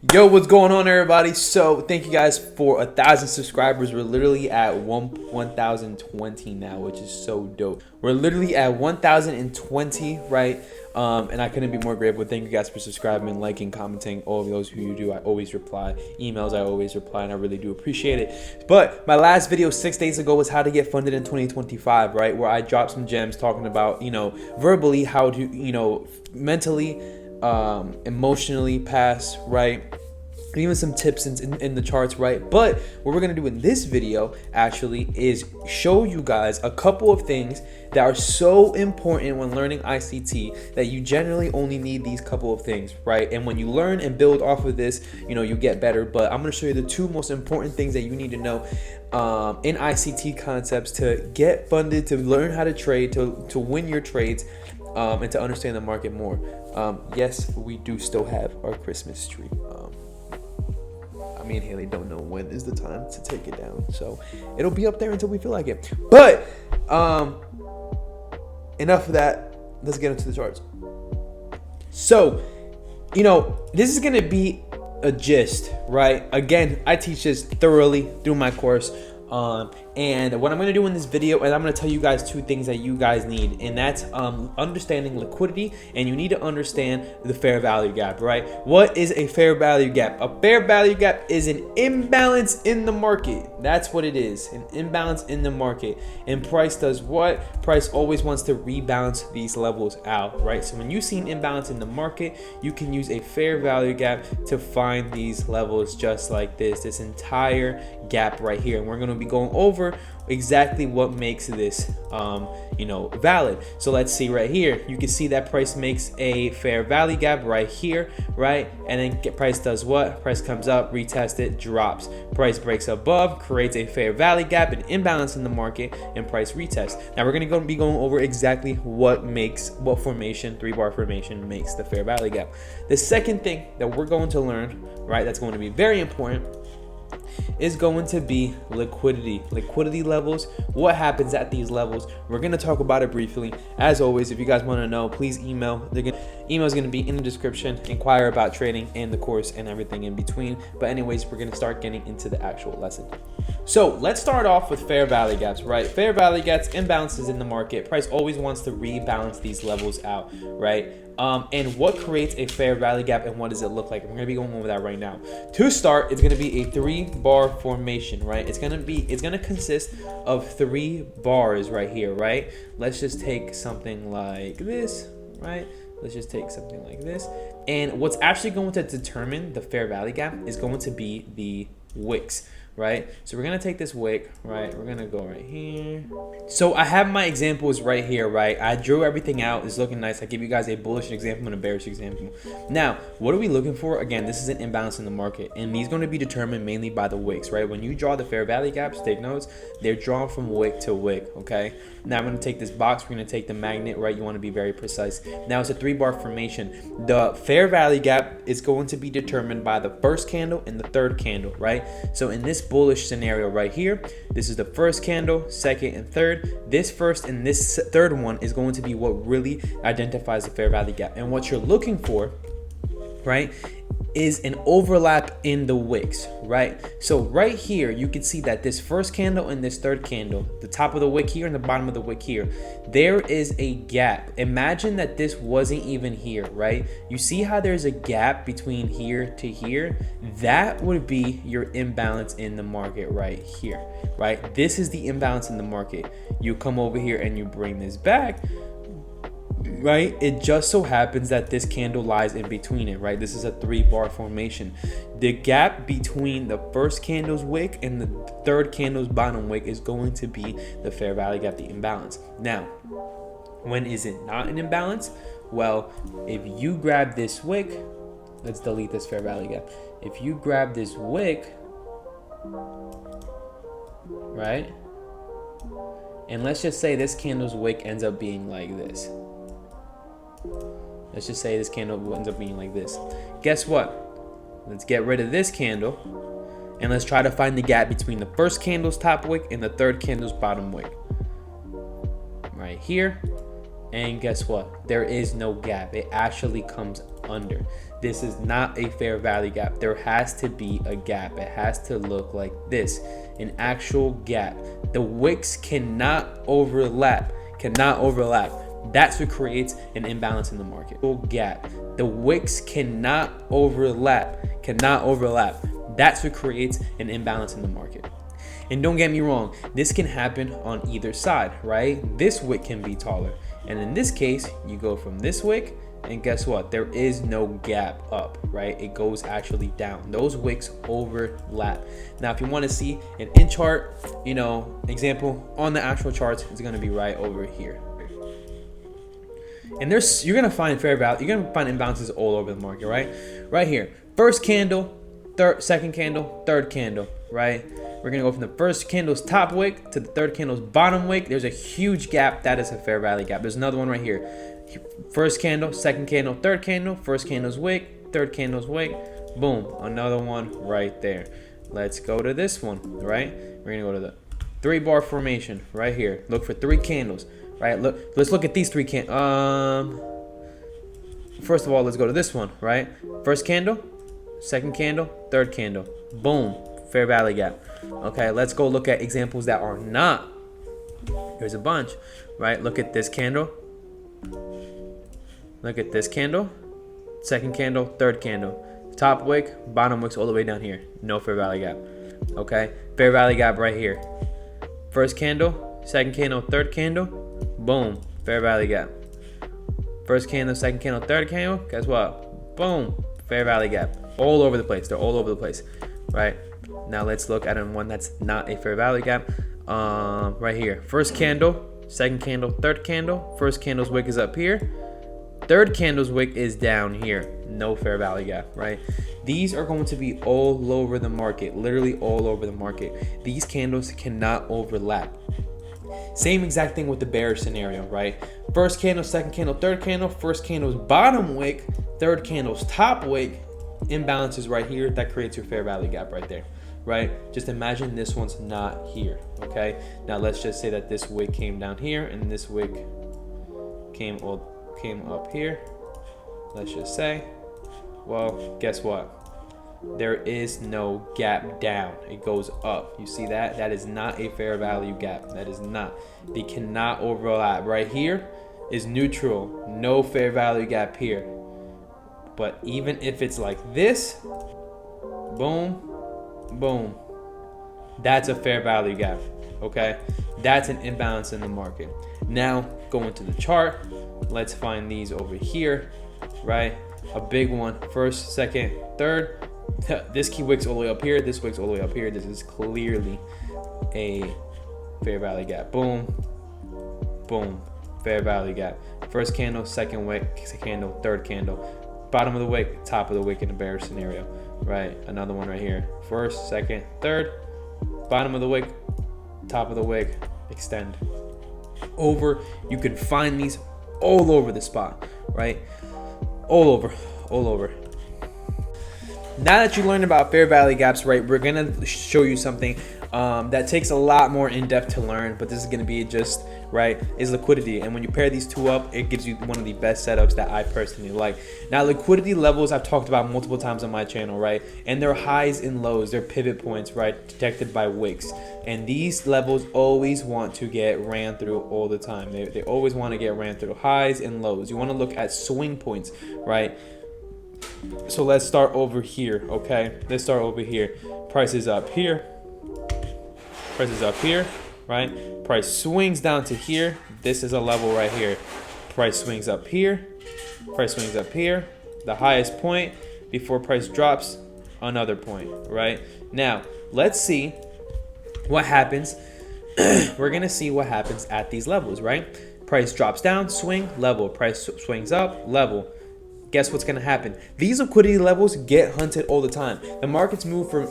Yo, what's going on, everybody? So thank you guys for 1,000 subscribers. We're literally at 1,020 now, which is so dope. We're literally at 1,020, right? And I couldn't be more grateful. Thank you guys for subscribing, liking, commenting. All of those who you do, I always reply. Emails, I always reply, and I really do appreciate it. But my last video 6 days ago was how to get funded in 2025, right? Where I dropped some gems talking about, verbally how to, mentally, emotionally pass, right? Even some tips in the charts, right? But what we're gonna do in this video actually is show you guys a couple of things that are so important when learning ICT that you generally only need these couple of things, right? And when you learn and build off of this, you get better. But I'm gonna show you the two most important things that you need to know in ICT concepts to get funded, to learn how to trade, to win your trades, and to understand the market more. Yes, we do still have our Christmas tree. Me and Haley don't know when is the time to take it down, so it'll be up there until we feel like it. But enough of that. Let's get into the charts. So this is gonna be a gist, right? Again, I teach this thoroughly through my course, and what I'm going to do in this video is I'm going to tell you guys two things that you guys need, and that's understanding liquidity, and you need to understand the fair value gap, right? What is a fair value gap? A fair value gap is an imbalance in the market. That's what it is, an imbalance in the market. And price does what? Price always wants to rebalance these levels out, right? So when you see an imbalance in the market, you can use a fair value gap to find these levels just like this entire gap right here. And we're going to be going over exactly what makes this valid. So let's see right here. You can see that price makes a fair value gap right here, right? And then price does what? Price comes up, retest it, drops. Price breaks above, creates a fair value gap, an imbalance in the market, and price retest. Now we're going to be going over exactly what formation, 3-bar formation, makes the fair value gap. The second thing that we're going to learn, right, that's going to be very important, is going to be liquidity levels. What happens at these levels? We're going to talk about it briefly. As always, if you guys want to know, please email. Email is going to be in the description. Inquire about trading and the course and everything in between. But anyways, we're going to start getting into the actual lesson. So let's start off with fair value gaps, right? Fair value gaps, imbalances in the market. Price always wants to rebalance these levels out, right? And what creates a fair value gap and what does it look like? We're going to be going over that right now. To start, it's going to be a 3-bar formation, right? It's going to consist of 3 bars right here, right? Let's just take something like this, right? Let's just take something like this. And what's actually going to determine the fair value gap is going to be the wicks, right? So we're gonna take this wick, right? We're gonna go right here. So I have my examples right here, right? I drew everything out. It's looking nice. I give you guys a bullish example and a bearish example. Now, what are we looking for? Again, this is an imbalance in the market, and these going to be determined mainly by the wicks, right? When you draw the fair value gaps, take notes. They're drawn from wick to wick, okay? Now I'm gonna take this box. We're gonna take the magnet, right? You want to be very precise. Now it's a 3-bar formation. The fair value gap is going to be determined by the first candle and the third candle, right? So in this bullish scenario right here, this is the first candle, second and third. This first and this third one is going to be what really identifies the fair value gap. And what you're looking for, right, is an overlap in the wicks, right? So right here, you can see that this first candle and this third candle, the top of the wick here and the bottom of the wick here, there is a gap. Imagine that this wasn't even here, right? You see how there's a gap between here to here? That would be your imbalance in the market right here, right? This is the imbalance in the market. You come over here and you bring this back, right? It just so happens that this candle lies in between it, right? This is a 3-bar formation. The gap between the first candle's wick and the third candle's bottom wick is going to be the fair value gap, the imbalance. Now, when is it not an imbalance? Well, if you grab this wick, let's delete this fair value gap. If you grab this wick, right? And let's just say this candle's wick ends up being like this. Let's just say this candle ends up being like this. Guess what? Let's get rid of this candle and let's try to find the gap between the first candle's top wick and the third candle's bottom wick. Right here. And guess what? There is no gap. It actually comes under. This is not a fair value gap. There has to be a gap. It has to look like this, an actual gap. The wicks cannot overlap. That's what creates an imbalance in the market. Gap. The wicks cannot overlap. That's what creates an imbalance in the market. And don't get me wrong, this can happen on either side, right? This wick can be taller. And in this case, you go from this wick, and guess what? There is no gap up, right? It goes actually down. Those wicks overlap. Now, if you want to see an in chart, example on the actual charts, it's going to be right over here. And you're going to find fair value. You're going to find imbalances all over the market, right? Right here. First candle, second candle, third candle, right? We're going to go from the first candle's top wick to the third candle's bottom wick. There's a huge gap. That is a fair value gap. There's another one right here. First candle, second candle, third candle, first candle's wick, third candle's wick. Boom. Another one right there. Let's go to this one, right? We're going to go to the 3-bar formation right here. Look for 3 candles, right? Let's look at these 3 candles. First of all, let's go to this one, right? First candle, second candle, third candle. Boom. Fair value gap. Okay, let's go look at examples that are not. Here's a bunch, right? Look at this candle. Look at this candle. Second candle, third candle. Top wick, bottom wicks all the way down here. No fair value gap. Okay, fair value gap right here. First candle, second candle, third candle. Boom, fair value gap. First candle, second candle, third candle. Guess what? Boom, fair value gap. All over the place. They're all over the place, right? Now let's look at one that's not a fair value gap. Right here. First candle, second candle, third candle. First candle's wick is up here. Third candle's wick is down here. No fair value gap, right? These are going to be all over the market, literally all over the market. These candles cannot overlap. Same exact thing with the bearish scenario, right? First candle, second candle, third candle. First candle's bottom wick, third candle's top wick. Imbalances right here. That creates your fair value gap right there, right? Just imagine this one's not here, okay? Now let's just say that this wick came down here and this wick came up here. Let's just say, well, guess what? There is no gap down. It goes up. You see that? That is not a fair value gap. That is not. They cannot overlap. Right here is neutral. No fair value gap here. But even if it's like this, boom, boom, that's a fair value gap, okay? That's an imbalance in the market. Now, go into the chart. Let's find these over here, right? A big one, first, second, third. This key wick's all the way up here. This wick's all the way up here. This is clearly a fair value gap. Boom, boom, fair value gap. First candle, second wick, candle, third candle. Bottom of the wick, top of the wick in a bearish scenario, right? Another one right here. First, second, third. Bottom of the wick, top of the wick, extend. You can find these all over the spot, right? All over. Now that you learned about fair value gaps, right, we're gonna show you something that takes a lot more in depth to learn, but this is gonna be just, right, is liquidity. And when you pair these two up, it gives you one of the best setups that I personally like. Now, liquidity levels I've talked about multiple times on my channel, right? And they're highs and lows, they're pivot points, right, detected by wicks. And these levels always want to get ran through all the time. They always want to get ran through, highs and lows. You want to look at swing points, right? So let's start over here, okay? Let's start over here. Price is up here. Price is up here, right? Price swings down to here. This is a level right here. Price swings up here. Price swings up here. The highest point before price drops, another point, right? Now, let's see what happens. We're going to see what happens at these levels, right? Price drops down, swing, level. Price swings up, level. Guess what's going to happen? These liquidity levels get hunted all the time. The markets move for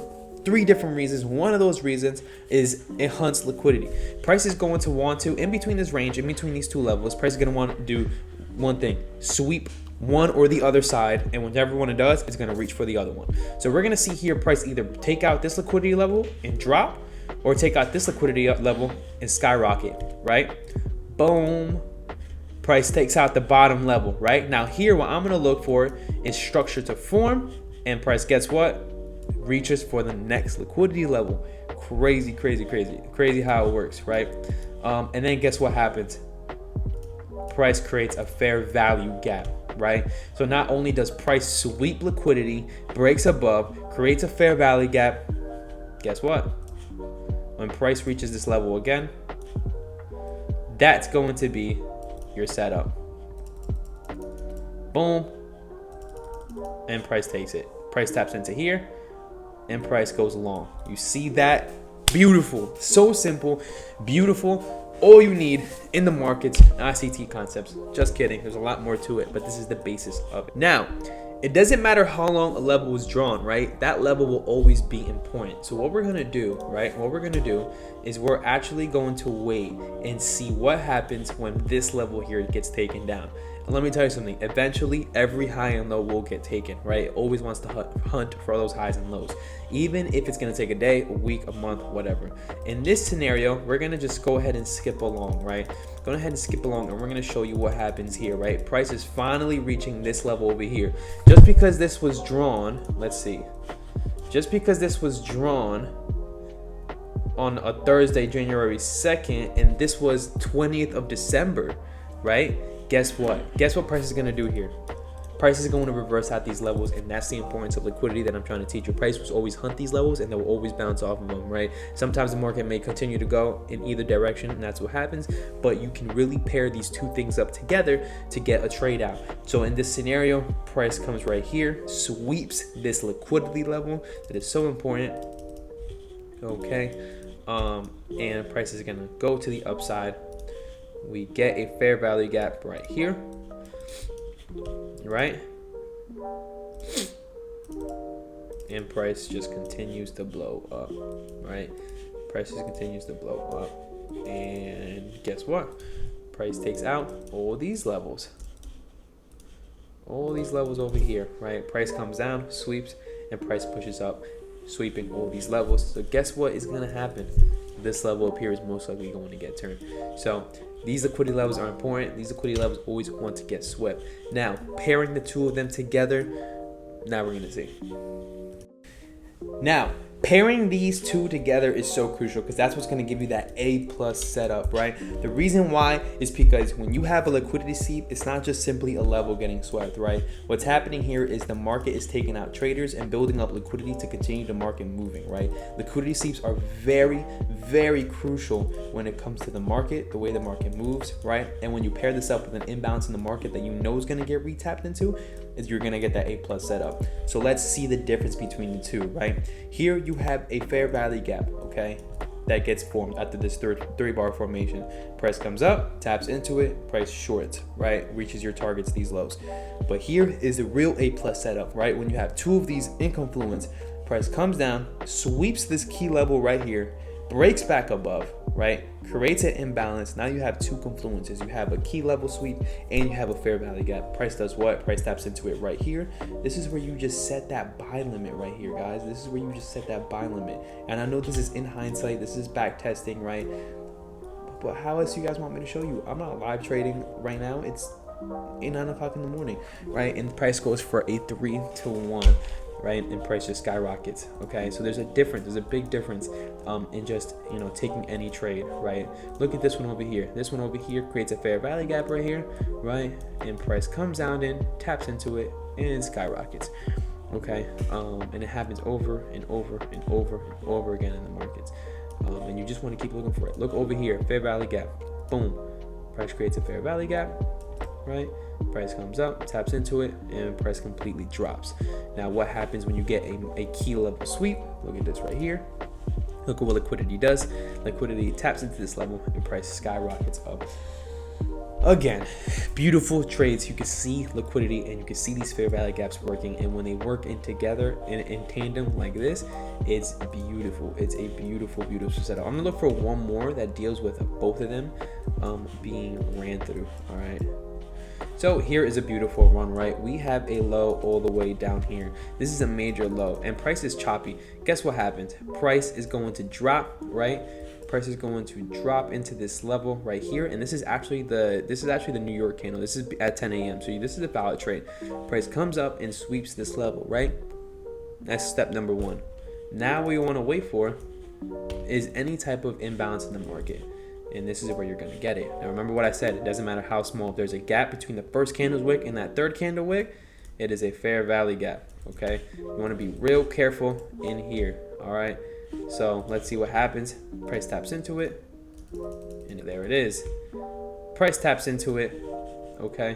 3 different reasons. One of those reasons is it hunts liquidity. Price is going to want to, in between this range, in between these 2 levels, price is going to want to do one thing, sweep one or the other side, and whichever one it does, it's going to reach for the other one. So we're going to see here price either take out this liquidity level and drop, or take out this liquidity level and skyrocket, right? Boom. Price takes out the bottom level, right? Now here, what I'm gonna look for is structure to form, and price, guess what? Reaches for the next liquidity level. Crazy, crazy, crazy, crazy how it works, right? And then guess what happens? Price creates a fair value gap, right? So not only does price sweep liquidity, breaks above, creates a fair value gap, guess what? When price reaches this level again, that's going to be your setup. Boom. And price takes it. Price taps into here, and price goes long. You see that? Beautiful. So simple. Beautiful. All you need in the markets, ICT concepts. Just kidding. There's a lot more to it, but this is the basis of it. Now, it doesn't matter how long a level is drawn, right? That level will always be important. So what we're going to do, right? What we're going to do is we're actually going to wait and see what happens when this level here gets taken down. And let me tell you something. Eventually, every high and low will get taken, right? It always wants to hunt for those highs and lows, even if it's going to take a day, a week, a month, whatever. In this scenario, we're going to just go ahead and skip along, right? Go ahead and skip along, and we're going to show you what happens here, right? Price is finally reaching this level over here. Just because this was drawn, let's see. Just because this was drawn on a Thursday, January 2nd, and this was 20th of December, right? Guess what? Guess what price is going to do here? Price is going to reverse out these levels, and that's the importance of liquidity that I'm trying to teach you. Price will always hunt these levels, and they will always bounce off of them, right? Sometimes the market may continue to go in either direction, and that's what happens, but you can really pair these two things up together to get a trade out. So in this scenario, price comes right here, sweeps this liquidity level that is so important, okay? And price is going to go to the upside. We get a fair value gap right here, right? And price just continues to blow up, right? Price just continues to blow up. And guess what? Price takes out all these levels. All these levels over here, right? Price comes down, sweeps, and price pushes up, sweeping all these levels. So guess what is going to happen? This level up here is most likely going to get turned. So these liquidity levels are important. These liquidity levels always want to get swept. Now, pairing the two of them together, now we're going to see. Now, pairing these two together is so crucial because that's what's going to give you that A+ setup, right? The reason why is because when you have a liquidity sweep, it's not just simply a level getting swept, right? What's happening here is the market is taking out traders and building up liquidity to continue the market moving, right? Liquidity sweeps are very, very crucial when it comes to the market, the way the market moves, right? And when you pair this up with an imbalance in the market that you know is going to get retapped into, is you're going to get that A+ setup. So let's see the difference between the two, right? Here you have a fair value gap, okay, that gets formed after this three bar formation. Price comes up, taps into it, price shorts, right, reaches your targets, these lows. But here is the real A+ setup, right? When you have two of these in confluence, price comes down, sweeps this key level right here, breaks back above, right, creates an imbalance. Now you have two confluences. You have a key level sweep and you have a fair value gap. Price does what? Price taps into it right here. This is where you just set that buy limit right here, guys. This is where you just set that buy limit. And I know this is in hindsight, this is back testing, right? But how else you guys want me to show you? I'm not live trading right now. It's 9 o'clock in the morning, right? And the price goes for a 3-to-1. Right, and price just skyrockets. Okay, so there's a difference. There's a big difference in just taking any trade. Right, look at this one over here. This one over here creates a fair value gap right here, right, and price comes down in, taps into it, and skyrockets. Okay, and it happens over and over and over and over again in the markets, and you just want to keep looking for it. Look over here, fair value gap. Boom, price creates a fair value gap. Right, price comes up, taps into it, and price completely drops. Now what happens when you get a key level sweep? Look at this right here. Look at what liquidity does. Liquidity taps into this level and price skyrockets up. Again, beautiful trades. You can see liquidity and you can see these fair value gaps working, and when they work in together in tandem like this, it's beautiful. It's a beautiful setup. I'm gonna look for one more that deals with both of them being ran through. All right, so here is a beautiful run, right? We have a low all the way down here. This is a major low and price is choppy. Guess what happens? Price is going to drop, right? price is going to drop into this level right here, and this is actually the New York candle. This is at 10 a.m. So this is a valid trade. Price comes up and sweeps this level, right? That's step number one. Now what you want to wait for is any type of imbalance in the market, and this is where you're going to get it. Now remember what I said, it doesn't matter how small. If there's a gap between the first candle's wick and that third candle wick, it is a fair value gap. Okay, you want to be real careful in here. All right, so let's see what happens. Price taps into it, and there it is. Price taps into it. Okay,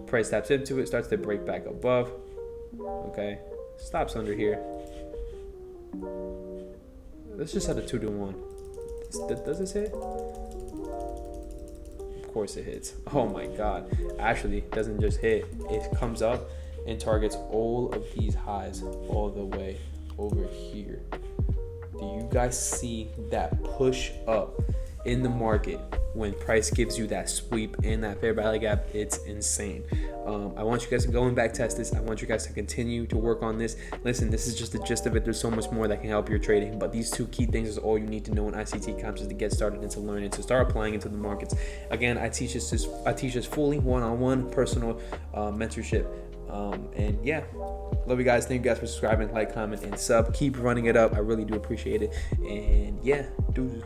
price taps into it, starts to break back above. Okay, stops under here. Let's just set a 2-to-1. Does this hit? Of course it hits. Oh my god. Actually, it doesn't just hit. It comes up and targets all of these highs all the way over here. Do you guys see that push up in the market when price gives you that sweep and that fair value gap? It's insane. I want you guys to go and back test this. I want you guys to continue to work on this. Listen, this is just the gist of it. There's so much more that can help your trading, but these two key things is all you need to know in ICT comps is to get started and to learn and to start applying into the markets. Again, I teach this fully one-on-one personal mentorship. And yeah, love you guys. Thank you guys for subscribing, like, comment, and sub. Keep running it up. I really do appreciate it. And yeah, dude.